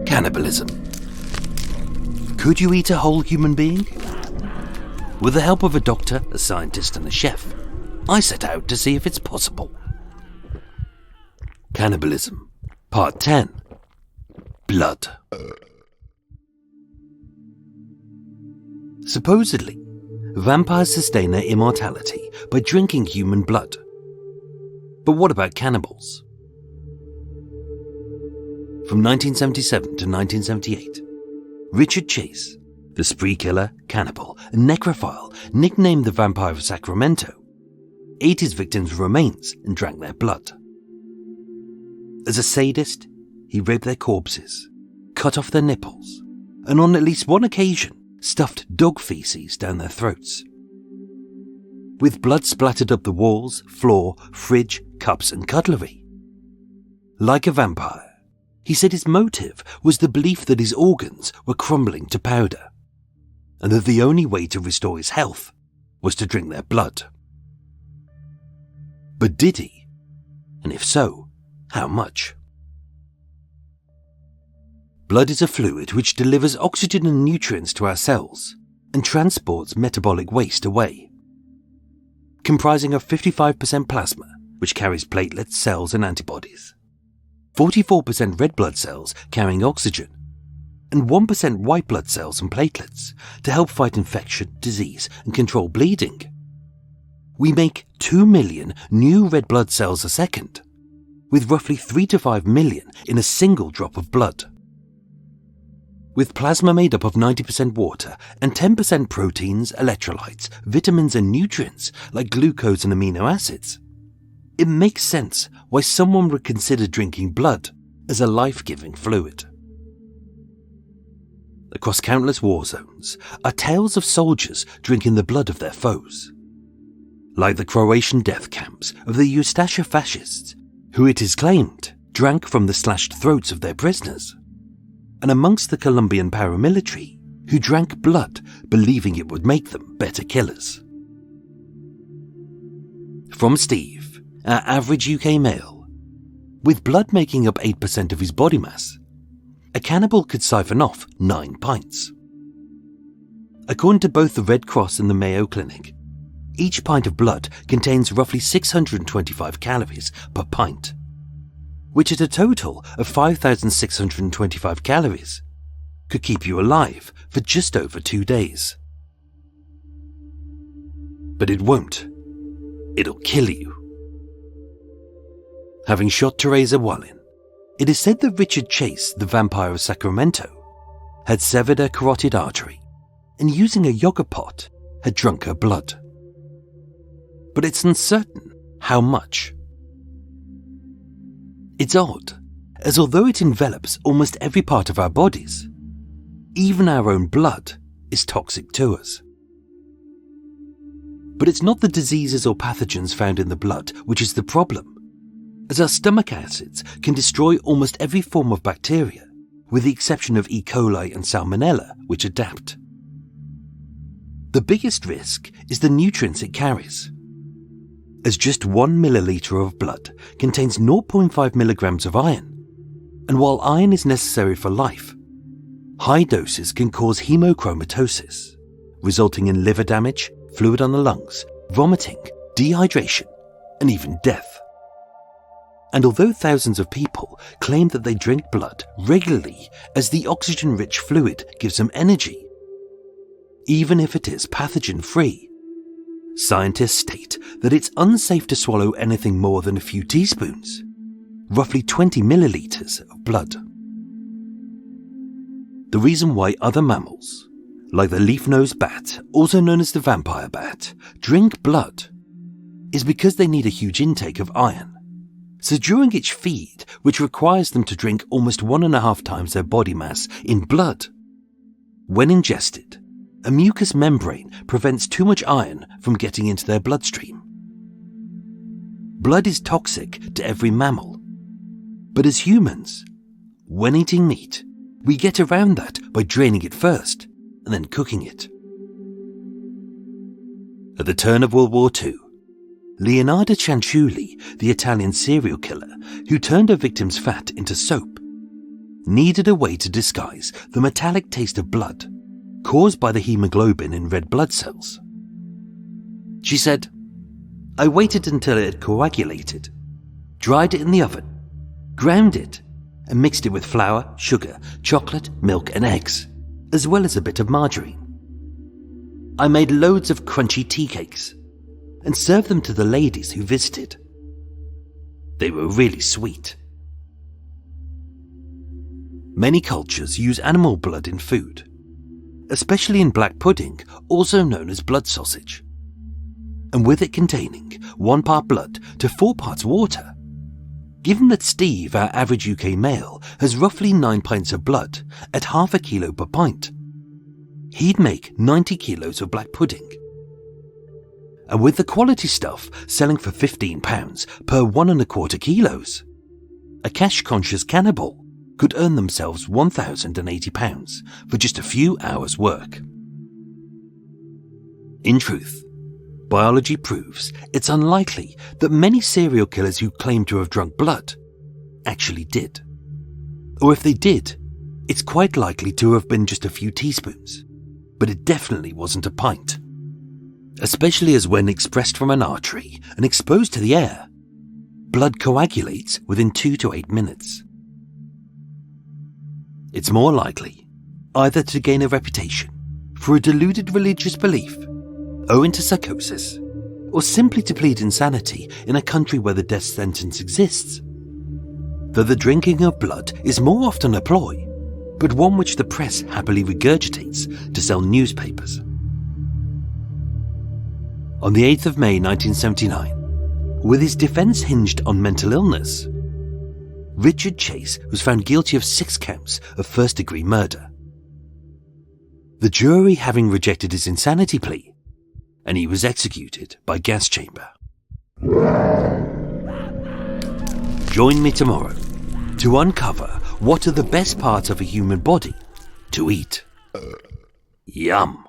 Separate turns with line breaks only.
Cannibalism. Could you eat a whole human being? With the help of a doctor, a scientist and a chef, I set out to see if it's possible. Cannibalism. Part 10. Blood. Supposedly, vampires sustain their immortality by drinking human blood. But what about cannibals? From 1977 to 1978, Richard Chase, the spree killer, cannibal, and necrophile nicknamed the Vampire of Sacramento, ate his victims' remains and drank their blood. As a sadist, he raped their corpses, cut off their nipples, and on at least one occasion stuffed dog feces down their throats. With blood splattered up the walls, floor, fridge, cups and cutlery. Like a vampire, he said his motive was the belief that his organs were crumbling to powder, and that the only way to restore his health was to drink their blood. But did he? And if so, how much? Blood is a fluid which delivers oxygen and nutrients to our cells and transports metabolic waste away. Comprising of 55% plasma, which carries platelets, cells and antibodies, 44% red blood cells carrying oxygen, and 1% white blood cells and platelets to help fight infection, disease, and control bleeding. We make 2 million new red blood cells a second, with roughly 3 to 5 million in a single drop of blood. With plasma made up of 90% water and 10% proteins, electrolytes, vitamins and nutrients like glucose and amino acids, it makes sense why someone would consider drinking blood as a life-giving fluid. Across countless war zones are tales of soldiers drinking the blood of their foes. Like the Croatian death camps of the Ustasha fascists, who it is claimed drank from the slashed throats of their prisoners, and amongst the Colombian paramilitary, who drank blood believing it would make them better killers. From Steve, our average UK male, with blood making up 8% of his body mass, a cannibal could siphon off 9 pints. According to both the Red Cross and the Mayo Clinic, each pint of blood contains roughly 625 calories per pint, which at a total of 5,625 calories could keep you alive for just over 2 days. But it won't. It'll kill you. Having shot Teresa Wallin, it is said that Richard Chase, the Vampire of Sacramento, had severed her carotid artery and using a yogurt pot had drunk her blood. But it's uncertain how much. It's odd, as although it envelops almost every part of our bodies, even our own blood is toxic to us. But it's not the diseases or pathogens found in the blood which is the problem, as our stomach acids can destroy almost every form of bacteria, with the exception of E. coli and Salmonella, which adapt. The biggest risk is the nutrients it carries, as just 1 milliliter of blood contains 0.5 milligrams of iron, and while iron is necessary for life, high doses can cause hemochromatosis, resulting in liver damage, fluid on the lungs, vomiting, dehydration, and even death. And although thousands of people claim that they drink blood regularly as the oxygen-rich fluid gives them energy, even if it is pathogen-free, scientists state that it's unsafe to swallow anything more than a few teaspoons, roughly 20 milliliters of blood. The reason why other mammals, like the leaf-nosed bat, also known as the vampire bat, drink blood is because they need a huge intake of iron. So during each feed, which requires them to drink almost 1.5 times their body mass in blood, when ingested, a mucous membrane prevents too much iron from getting into their bloodstream. Blood is toxic to every mammal, but as humans, when eating meat, we get around that by draining it first and then cooking it. At the turn of World War II, Leonardo Cianciulli, the Italian serial killer who turned a victim's fat into soap, needed a way to disguise the metallic taste of blood caused by the hemoglobin in red blood cells. She said, "I waited until it had coagulated, dried it in the oven, ground it, and mixed it with flour, sugar, chocolate, milk, and eggs, as well as a bit of margarine. I made loads of crunchy tea cakes and served them to the ladies who visited. They were really sweet." Many cultures use animal blood in food, especially in black pudding, also known as blood sausage. And with it containing 1 part blood to 4 parts water, given that Steve, our average UK male, has roughly 9 pints of blood at half a kilo per pint, he'd make 90 kilos of black pudding. And with the quality stuff selling for £15 per 1¼ kilos, a cash-conscious cannibal could earn themselves £1,080 for just a few hours' work. In truth, biology proves it's unlikely that many serial killers who claim to have drunk blood actually did. Or if they did, it's quite likely to have been just a few teaspoons, but it definitely wasn't a pint. Especially as when expressed from an artery and exposed to the air, blood coagulates within 2 to 8 minutes. It's more likely either to gain a reputation for a deluded religious belief, owing to psychosis, or simply to plead insanity in a country where the death sentence exists. Though the drinking of blood is more often a ploy, but one which the press happily regurgitates to sell newspapers. On the 8th of May 1979, with his defence hinged on mental illness, Richard Chase was found guilty of 6 counts of first-degree murder. The jury having rejected his insanity plea, and he was executed by gas chamber. Join me tomorrow to uncover what are the best parts of a human body to eat. Yum!